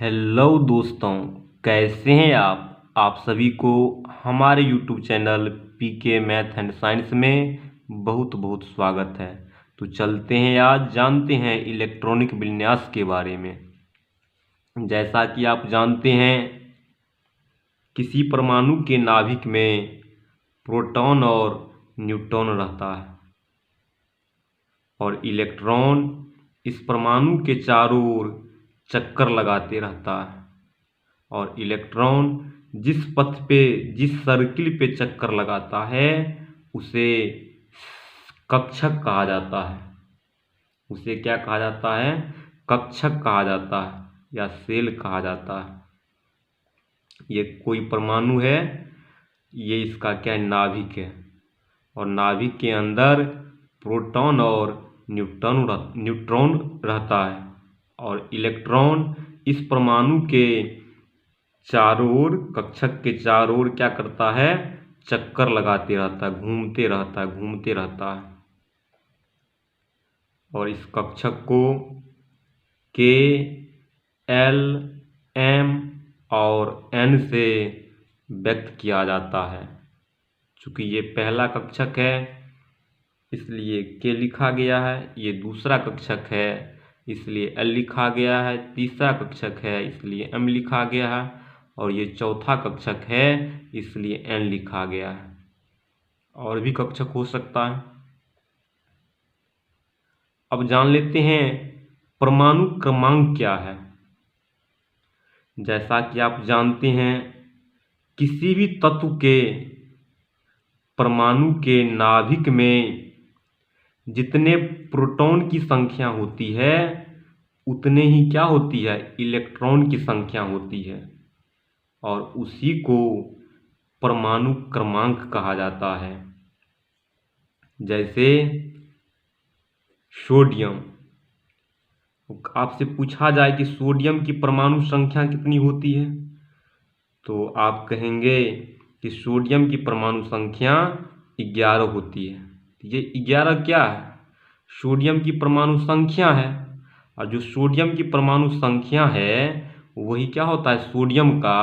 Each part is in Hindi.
हेलो दोस्तों, कैसे हैं आप सभी को हमारे YouTube channel PK math and science में बहुत बहुत स्वागत है। तो चलते हैं, आज जानते हैं इलेक्ट्रॉनिक विन्यास के बारे में। जैसा कि आप जानते हैं, किसी परमाणु के नाभिक में प्रोटॉन और न्यूट्रॉन रहता है और इलेक्ट्रॉन इस परमाणु के चारों ओर चक्कर लगाते रहता है। और इलेक्ट्रॉन जिस पथ पे, जिस सर्किल पे चक्कर लगाता है उसे कक्षक कहा जाता है। उसे क्या कहा जाता है? कक्षक कहा जाता है या सेल कहा जाता है। ये कोई परमाणु है, ये इसका क्या है? नाभिक है। और नाभिक के अंदर प्रोटॉन और न्यूट्रॉन रहता है और इलेक्ट्रॉन इस परमाणु के चारों ओर, कक्षक के चारों ओर क्या करता है? चक्कर लगाते रहता है, घूमते रहता है। और इस कक्षक को के, एल, एम और एन से व्यक्त किया जाता है। चूंकि ये पहला कक्षक है इसलिए के लिखा गया है, ये दूसरा कक्षक है इसलिए एल लिखा गया है, तीसरा कक्षक है इसलिए एम लिखा गया है और ये चौथा कक्षक है इसलिए एन लिखा गया है। और भी कक्षक हो सकता है। अब जान लेते हैं परमाणु क्रमांक क्या है। जैसा कि आप जानते हैं, किसी भी तत्व के परमाणु के नाभिक में जितने प्रोटॉन की संख्या होती है उतने ही क्या होती है? इलेक्ट्रॉन की संख्या होती है। और उसी को परमाणु क्रमांक कहा जाता है। जैसे सोडियम, आपसे पूछा जाए कि सोडियम की परमाणु संख्या कितनी होती है, तो आप कहेंगे कि सोडियम की परमाणु संख्या 11 होती है। ये 11 क्या है? सोडियम की परमाणु संख्या है। और जो सोडियम की परमाणु संख्या है वही क्या होता है? सोडियम का,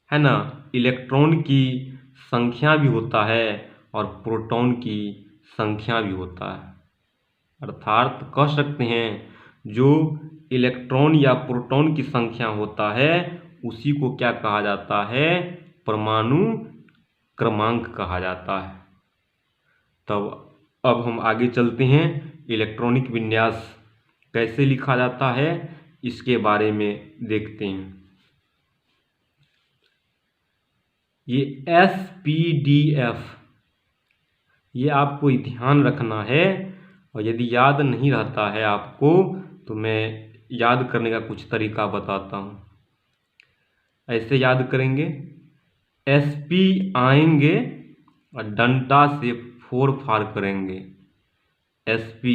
है ना, इलेक्ट्रॉन की संख्या भी होता है और प्रोटॉन की संख्या भी होता है। अर्थात कह सकते हैं जो इलेक्ट्रॉन या प्रोटॉन की संख्या होता है उसी को क्या कहा जाता है? परमाणु क्रमांक कहा जाता है। तब अब हम आगे चलते हैं, इलेक्ट्रॉनिक विन्यास कैसे लिखा जाता है इसके बारे में देखते हैं। ये SPDF, ये आपको ध्यान रखना है। और यदि याद नहीं रहता है आपको तो मैं याद करने का कुछ तरीका बताता हूँ। ऐसे याद करेंगे, SP आएंगे और डंडा से फोर फार करेंगे। SP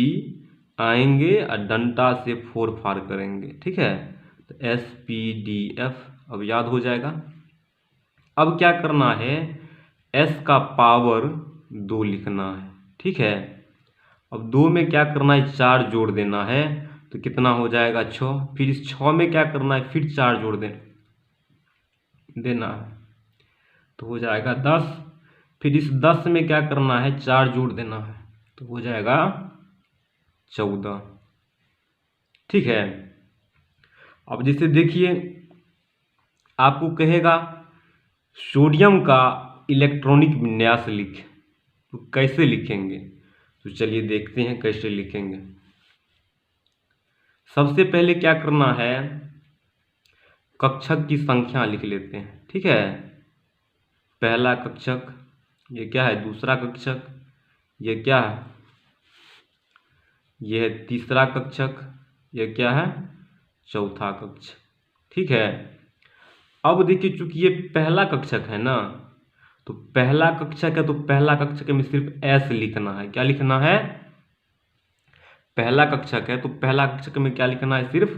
आएंगे और डंडा से फोर फार करेंगे। ठीक है, तो SPDF अब याद हो जाएगा। अब क्या करना है? S का पावर 2 लिखना है। ठीक है, अब 2 में क्या करना है? 4 जोड़ देना है, तो कितना हो जाएगा? 6। फिर इस 6 में क्या करना है? फिर 4 जोड़ देना है, तो हो जाएगा 10। फिर इस 10 में क्या करना है? 4 जोड़ देना है, तो हो जाएगा 14। ठीक है, अब जैसे देखिए, आपको कहेगा सोडियम का इलेक्ट्रॉनिक विन्यास लिख, तो कैसे लिखेंगे? तो चलिए देखते हैं कैसे लिखेंगे। सबसे पहले क्या करना है? कक्षक की संख्या लिख लेते हैं। ठीक है, पहला कक्षक, ये क्या है? दूसरा कक्षक, ये क्या है? ये है तीसरा कक्षक, ये क्या है? चौथा कक्षक। ठीक है, अब देखिए, चूंकि ये पहला कक्षक है ना, तो पहला कक्षक है तो पहला कक्षक में सिर्फ S लिखना है। क्या लिखना है? पहला कक्षक है तो पहला कक्षक में क्या लिखना है? सिर्फ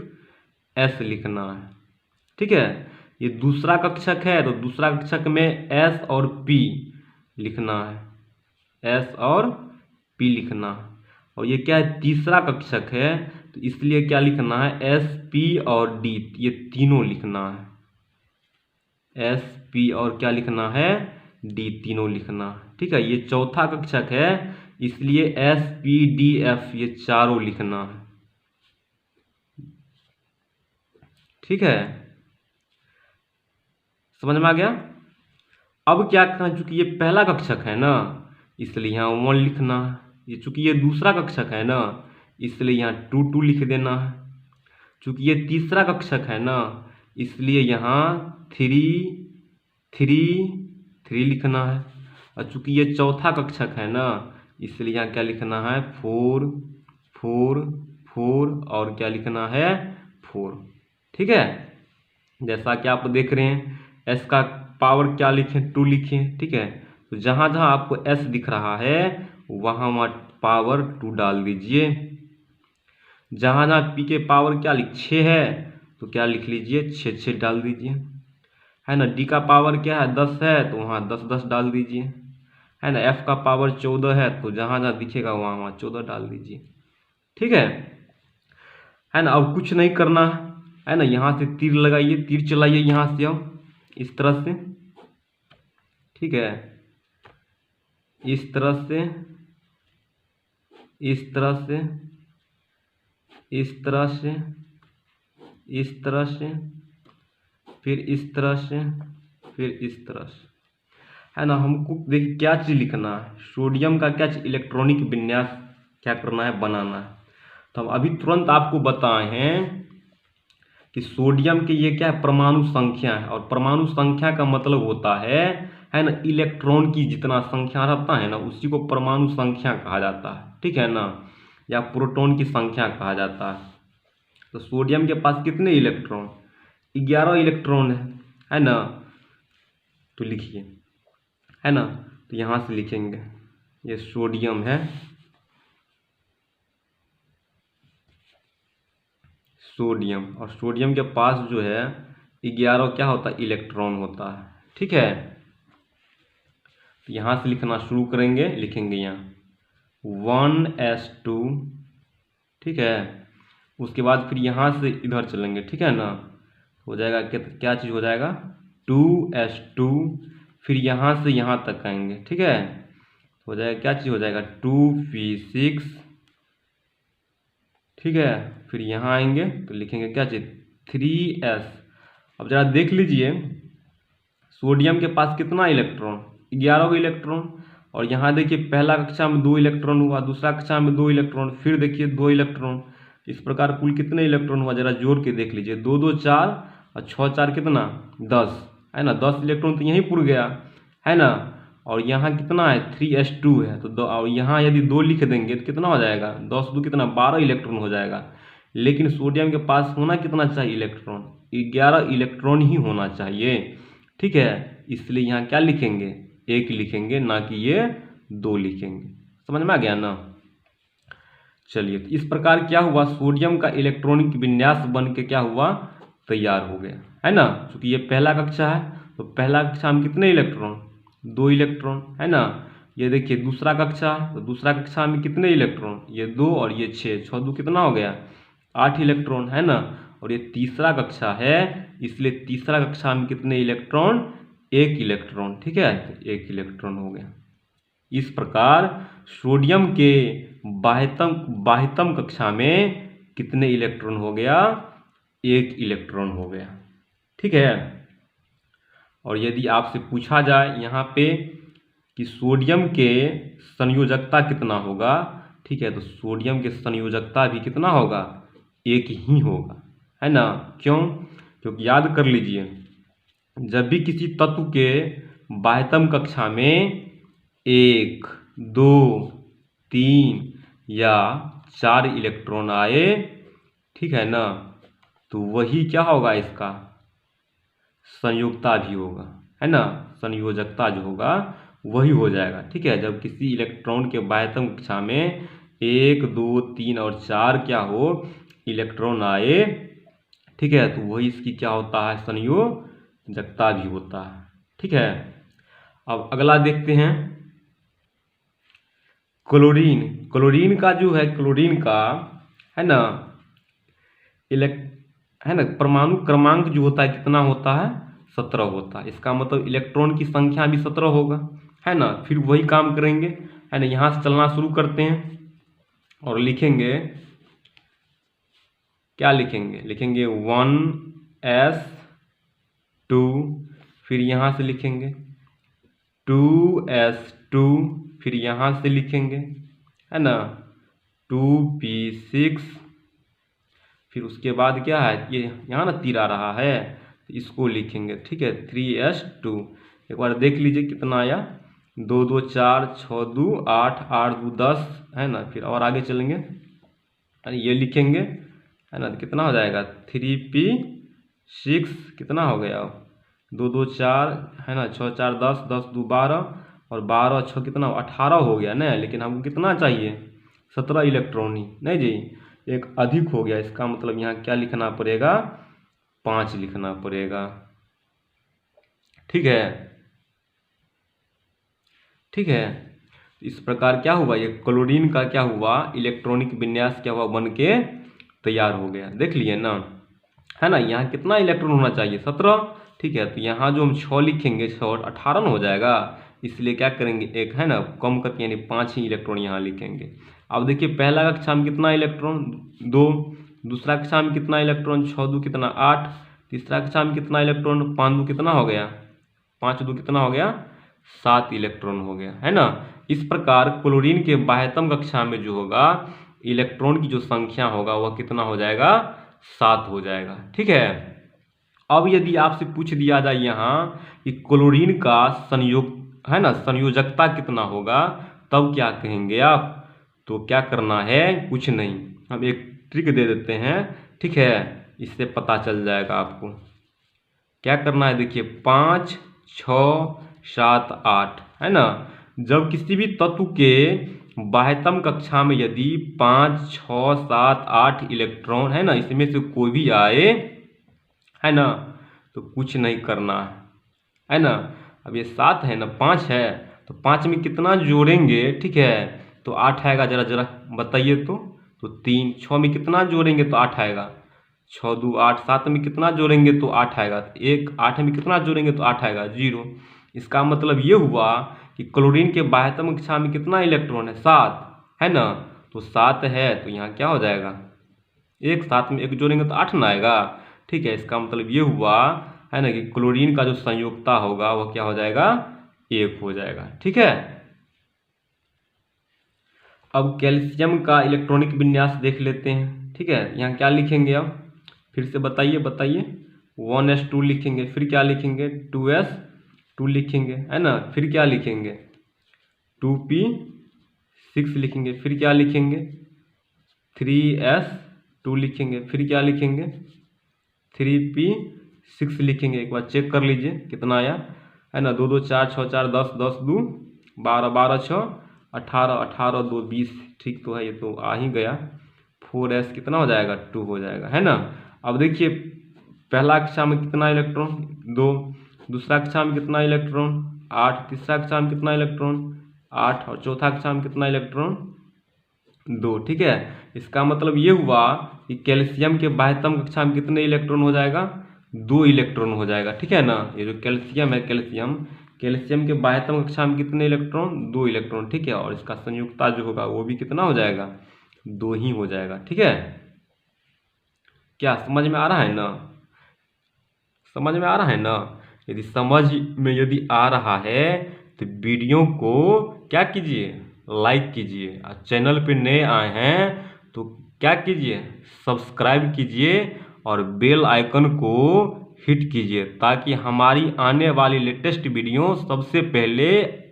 S लिखना है। ठीक है, ये दूसरा कक्षक है तो दूसरा कक्षक में S और P लिखना है। S और P लिखना है। और ये क्या है? तीसरा कक्षक है तो इसलिए क्या लिखना है, Sp और D ये तीनों लिखना है, Sp और क्या लिखना है, D तीनों लिखना है। ठीक है, ये चौथा कक्षक है इसलिए SpDF ये चारों लिखना है। ठीक है, समझ में आ गया। अब क्या करना, चूंकि ये पहला कक्षक है ना इसलिए यहाँ 1 लिखना है, ये चूंकि ये दूसरा कक्षक है ना इसलिए यहाँ 2 लिख देना है, चूंकि ये तीसरा कक्षक है ना इसलिए यहाँ 3 लिखना है, और चूंकि ये चौथा कक्षक है ना इसलिए यहाँ क्या लिखना है, 4 और क्या लिखना है, 4। ठीक है, जैसा कि आप देख रहे हैं s का पावर क्या लिखें, 2 लिखें। ठीक है, तो जहाँ जहाँ आपको s दिख रहा है वहाँ वहाँ पावर 2 डाल दीजिए। जहाँ जहाँ p के पावर क्या 6 है तो क्या लिख लीजिए, 6 डाल दीजिए, है ना। d का पावर क्या है, 10 है तो वहाँ 10 डाल दीजिए, है ना। f का पावर 14 है तो जहाँ जहाँ दिखेगा वहाँ वहाँ 14 डाल दीजिए। ठीक है ना। अब कुछ नहीं करना है ना, यहाँ से तीर लगाइए, तीर चलाइए यहाँ से, आओ इस तरह से। ठीक है, इस तरह से, इस तरह से, इस तरह से, इस तरह से, फिर इस तरह से, फिर इस तरह से, है ना। हमको देखिए क्या चीज़ लिखना है, सोडियम का क्या चीज़, इलेक्ट्रॉनिक विन्यास क्या करना है, बनाना है। तो हम अभी तुरंत आपको बताए हैं कि सोडियम की ये क्या है, परमाणु संख्या है, और परमाणु संख्या का मतलब होता है ना, इलेक्ट्रॉन की जितना संख्या रहता है ना उसी को परमाणु संख्या कहा जाता है। ठीक है ना, या प्रोटॉन की संख्या कहा जाता है। तो सोडियम के पास कितने इलेक्ट्रॉन, 11 इलेक्ट्रॉन है ना। तो लिखिए, है ना, तो यहाँ से लिखेंगे ये सोडियम है, सोडियम, और सोडियम के पास जो है 11 क्या होता है, इलेक्ट्रॉन होता है। ठीक है, तो यहाँ से लिखना शुरू करेंगे, लिखेंगे यहाँ 1s2। ठीक है, उसके बाद फिर यहाँ से इधर चलेंगे। ठीक है ना, हो जाएगा क्या चीज़ हो जाएगा, 2s2, फिर यहाँ से यहाँ तक आएंगे। ठीक है, हो जाएगा क्या चीज़ हो जाएगा, 2p6। ठीक है, फिर यहाँ आएंगे तो लिखेंगे क्या चीज़, 3s। अब जरा देख लीजिए सोडियम के पास कितना इलेक्ट्रॉन, 11 इलेक्ट्रॉन, और यहाँ देखिए पहला कक्षा में 2 इलेक्ट्रॉन हुआ, दूसरा कक्षा में 2 इलेक्ट्रॉन, फिर देखिए 2 इलेक्ट्रॉन। इस प्रकार कुल कितने इलेक्ट्रॉन हुआ, जरा जोड़ के देख लीजिए, 2 2 4 और 6 4 कितना, 10, है ना। 10 इलेक्ट्रॉन तो यहीं पुर गया, है ना। और यहाँ कितना है, 3s2 है, तो और यहाँ यदि 2 लिख देंगे तो कितना हो जाएगा, 10 2 कितना, 12 इलेक्ट्रॉन हो जाएगा। लेकिन सोडियम के पास होना कितना चाहिए इलेक्ट्रॉन, 11 इलेक्ट्रॉन ही होना चाहिए। ठीक है, इसलिए यहाँ क्या लिखेंगे, 1 लिखेंगे, ना कि ये 2 लिखेंगे। समझ में आ गया ना। चलिए, तो इस प्रकार क्या हुआ, सोडियम का इलेक्ट्रॉनिक विन्यास बन के क्या हुआ, तैयार हो गया, है ना। क्योंकि ये पहला कक्षा है तो पहला कक्षा में कितने इलेक्ट्रॉन, 2 इलेक्ट्रॉन, है ना। ये देखिए दूसरा कक्षा, तो दूसरा कक्षा में कितने इलेक्ट्रॉन, ये 2 और ये 6, 6 2 कितना हो गया, 8 इलेक्ट्रॉन, है ना। और ये तीसरा कक्षा है इसलिए तीसरा कक्षा में कितने इलेक्ट्रॉन, 1 इलेक्ट्रॉन। ठीक है, तो 1 इलेक्ट्रॉन हो गया। इस प्रकार सोडियम के बाह्यतम कक्षा में कितने इलेक्ट्रॉन हो गया, 1 इलेक्ट्रॉन हो गया। ठीक है, और यदि आपसे पूछा जाए यहाँ पे कि सोडियम के संयोजकता कितना होगा, ठीक है, तो सोडियम के संयोजकता भी कितना होगा, 1 ही होगा, है ना। क्यों, क्योंकि याद कर लीजिए जब भी किसी तत्व के बाह्यतम कक्षा में 1 2 3 या 4 इलेक्ट्रॉन आए, ठीक है ना, तो वही क्या होगा, इसका संयोजकता भी होगा, है ना। संयोजकता जो होगा वही हो जाएगा। ठीक है, जब किसी इलेक्ट्रॉन के बाह्यतम कक्षा में 1 2 3 और 4 क्या हो, इलेक्ट्रॉन आए, ठीक है, तो वही इसकी क्या होता है, संयोजकता भी होता है। ठीक है, अब अगला देखते हैं क्लोरीन। क्लोरीन का जो है, क्लोरीन का, है ना, है ना, परमाणु क्रमांक जो होता है कितना होता है, 17 होता है। इसका मतलब इलेक्ट्रॉन की संख्या भी 17 होगा, है ना। फिर वही काम करेंगे, है ना। यहाँ से चलना शुरू करते हैं और लिखेंगे, क्या लिखेंगे, लिखेंगे 1s2, फिर यहाँ से लिखेंगे 2s2, फिर यहाँ से लिखेंगे, है ना, 2p6, फिर उसके बाद क्या है, ये यहाँ ना तीर आ रहा है तो इसको लिखेंगे, ठीक है, 3s2। एक बार देख लीजिए कितना आया, 2 2 4, 6 2 8, 8 2 10, है ना। फिर और आगे चलेंगे, ये लिखेंगे, है ना, तो कितना हो जाएगा, 3p6 कितना हो गया, 2 2 4, है ना, 6 4 10, 10 2 12, और 12 6 कितना 18 हो गया ना। लेकिन हमको कितना चाहिए, 17 इलेक्ट्रॉन ही, नहीं जी, एक अधिक हो गया। इसका मतलब यहाँ क्या लिखना पड़ेगा, 5 लिखना पड़ेगा, ठीक है, ठीक है। इस प्रकार क्या हुआ, ये क्लोरीन का क्या हुआ, इलेक्ट्रॉनिक विन्यास क्या हुआ, बन के तैयार हो गया। देख लिए ना, है ना। यहाँ कितना इलेक्ट्रॉन होना चाहिए, 17, ठीक है। तो यहाँ जो हम 6 लिखेंगे, 6 और 18 ना हो जाएगा, इसलिए क्या करेंगे, एक, है ना, कम करके, यानी 5 ही इलेक्ट्रॉन यहाँ लिखेंगे। अब देखिए पहला कक्षा में कितना इलेक्ट्रॉन, 2, दूसरा कक्षा में कितना इलेक्ट्रॉन, 6 2 कितना 8, तीसरा कक्षा में कितना इलेक्ट्रॉन, 5 2 कितना हो गया, 5 2 कितना हो गया, 7 इलेक्ट्रॉन हो गया, है ना। इस प्रकार क्लोरीन के बाह्यतम कक्षा में जो होगा, इलेक्ट्रॉन की जो संख्या होगा वह कितना हो जाएगा, 7 हो जाएगा, ठीक है। अब यदि आपसे पूछ दिया जाए यहाँ कि क्लोरीन का संयोग, है ना, संयोजकता कितना होगा, तब क्या कहेंगे आप, तो क्या करना है, कुछ नहीं, हम एक ट्रिक दे देते हैं, ठीक है, इससे पता चल जाएगा आपको। क्या करना है, देखिए 5 6 7 8, है ना। जब किसी भी तत्व के बाह्यतम कक्षा में यदि 5 6 7 8 इलेक्ट्रॉन, है ना, इसमें से कोई भी आए, है ना, तो कुछ नहीं करना है ना। अब ये 7 है ना, 5 है, तो 5 में कितना जोड़ेंगे, ठीक है, तो 8 आएगा, जरा जरा बताइए तो 3, 6 में कितना जोड़ेंगे तो 8 आएगा, 6 2 8, 7 में कितना जोड़ेंगे तो 8 आएगा, 1 8 में कितना जोड़ेंगे तो 8 आएगा, 0। इसका मतलब ये हुआ कि क्लोरीन के बाह्यतम कक्षा में कितना इलेक्ट्रॉन है, 7, है ना। तो 7 है, तो यहाँ क्या हो जाएगा, 1, 7 में 1 जोड़ेंगे तो 8 ना आएगा, ठीक है। इसका मतलब ये हुआ, है ना, कि क्लोरीन का जो संयोजकता होगा वह क्या हो जाएगा, 1 हो जाएगा, ठीक है। अब कैल्शियम का इलेक्ट्रॉनिक विन्यास देख लेते हैं, ठीक है। यहाँ क्या लिखेंगे, अब फिर से बताइए बताइए, 1s2 लिखेंगे, फिर क्या लिखेंगे, 2s2 लिखेंगे, है ना। फिर क्या लिखेंगे, 2p6 लिखेंगे, फिर क्या लिखेंगे, 3s2 लिखेंगे, फिर क्या लिखेंगे, 3p6 लिखेंगे। एक बार चेक कर लीजिए कितना आया, है ना, 2 2 4, 6 4 10, 10 2 12, 12 6 18, 18 2 20, ठीक तो है, ये तो आ ही गया। 4s कितना हो जाएगा, 2 हो जाएगा, है ना। अब देखिए पहला कक्षा में कितना इलेक्ट्रॉन, 2, दूसरा कक्षा में कितना इलेक्ट्रॉन, 8, तीसरा कक्षा में कितना इलेक्ट्रॉन, 8, और चौथा कक्षा में कितना इलेक्ट्रॉन, 2, ठीक है। इसका मतलब ये हुआ कि कैल्शियम के बाह्यतम कक्षा में कितने इलेक्ट्रॉन हो जाएगा, 2 इलेक्ट्रॉन हो जाएगा, ठीक है ना। ये जो कैल्शियम है, कैल्शियम के बाह्यतम कक्षा में कितने इलेक्ट्रॉन, 2 इलेक्ट्रॉन, ठीक है। और इसका संयुक्ता जो होगा वो भी कितना हो जाएगा, 2 ही हो जाएगा, ठीक है। क्या समझ में आ रहा है ना, समझ में आ रहा है ना। यदि समझ में यदि आ रहा है तो वीडियो को क्या कीजिए, लाइक कीजिए, और चैनल पे नए आए हैं तो क्या कीजिए, सब्सक्राइब कीजिए, और बेल आइकन को हिट कीजिए, ताकि हमारी आने वाली लेटेस्ट वीडियो सबसे पहले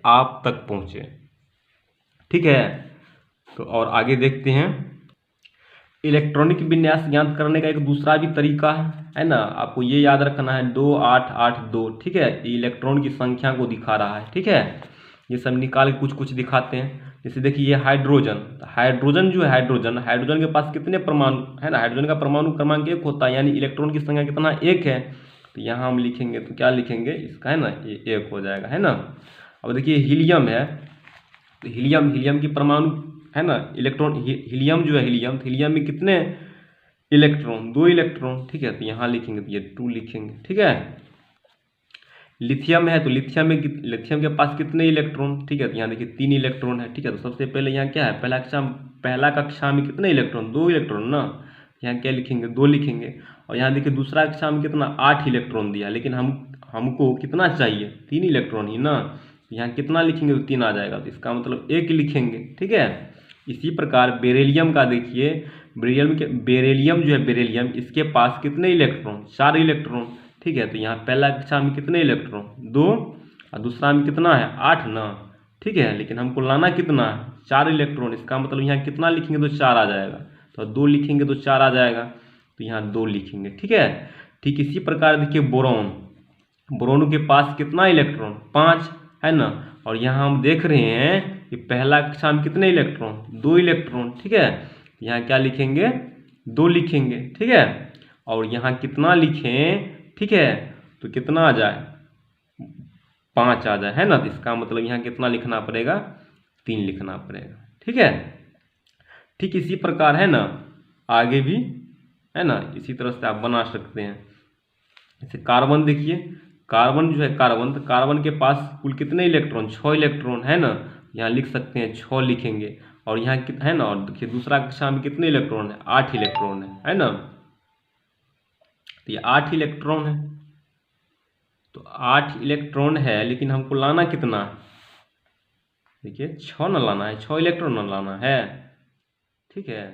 आप तक पहुंचे, ठीक है। तो और आगे देखते हैं, इलेक्ट्रॉनिक विन्यास ज्ञात करने का एक दूसरा भी तरीका है ना। आपको ये याद रखना है, 2 8 8 2, ठीक है। ये इलेक्ट्रॉन की संख्या को दिखा रहा है, ठीक है। ये सब निकाल के कुछ कुछ दिखाते हैं। जैसे देखिए ये हाइड्रोजन, हाइड्रोजन जो है, हाइड्रोजन के पास कितने परमाणु, है ना, हाइड्रोजन का परमाणु क्रमांक 1 होता है, यानी इलेक्ट्रॉन की संख्या कितना, 1 है। तो यहाँ हम लिखेंगे तो क्या लिखेंगे, इसका, है ना, ये 1 हो जाएगा, है ना। अब देखिए हीलियम है, तो हीलियम की परमाणु, है ना, इलेक्ट्रॉन, हीलियम जो है, हीलियम में कितने इलेक्ट्रॉन, 2 इलेक्ट्रॉन, ठीक है। तो यहाँ लिखेंगे तो ये 2 लिखेंगे, ठीक है। लिथियम है तो लिथियम के पास कितने इलेक्ट्रॉन, ठीक है। तो यहाँ देखिए 3 इलेक्ट्रॉन है, ठीक है। तो सबसे पहले यहाँ क्या है, पहला कक्षा में कितने इलेक्ट्रॉन, 2 इलेक्ट्रॉन ना। यहाँ क्या लिखेंगे, 2 लिखेंगे। और यहाँ देखिए दूसरा कक्षा में कितना, 8 इलेक्ट्रॉन दिया, लेकिन हमको कितना चाहिए, 3 इलेक्ट्रॉन ही ना। यहाँ कितना लिखेंगे तो 3 आ जाएगा, तो इसका मतलब 1 लिखेंगे, ठीक है। इसी प्रकार बेरिलियम का देखिए, बेरिलियम जो है, बेरिलियम इसके पास कितने इलेक्ट्रॉन, 4 इलेक्ट्रॉन, ठीक है। तो यहाँ पहला कक्षा में कितने इलेक्ट्रॉन, 2, और दूसरा में कितना है, 8 ना, ठीक है। लेकिन हमको लाना कितना है, 4 इलेक्ट्रॉन। इसका मतलब यहाँ कितना लिखेंगे तो 4 आ जाएगा, तो 2 लिखेंगे तो 4 आ जाएगा, तो यहाँ 2 लिखेंगे, ठीक है। ठीक इसी प्रकार देखिए बोरॉन, बोरोन के पास कितना इलेक्ट्रॉन, 5 है ना। और यहाँ हम देख रहे हैं कि पहला कक्षा में कितने इलेक्ट्रॉन, 2 इलेक्ट्रॉन, ठीक है। यहाँ क्या लिखेंगे, 2 लिखेंगे, ठीक है। और यहाँ कितना लिखें, ठीक है, तो कितना आ जाए, 5 आ जाए, है ना। तो इसका मतलब यहाँ कितना लिखना पड़ेगा, 3 लिखना पड़ेगा, ठीक है। ठीक इसी प्रकार है ना, आगे भी है ना, इसी तरह से आप बना सकते हैं। जैसे कार्बन देखिए, कार्बन जो है, कार्बन, तो कार्बन के पास कुल कितने इलेक्ट्रॉन, 6 इलेक्ट्रॉन है ना। यहाँ लिख सकते हैं 6 लिखेंगे। और यहाँ है ना, और देखिए दूसरा कक्षा में कितने इलेक्ट्रॉन है, 8 इलेक्ट्रॉन है ना। तो ये 8 इलेक्ट्रॉन है, तो 8 इलेक्ट्रॉन है, लेकिन हमको लाना कितना है, देखिए 6 ना लाना है, 6 इलेक्ट्रॉन ना लाना है, ठीक है।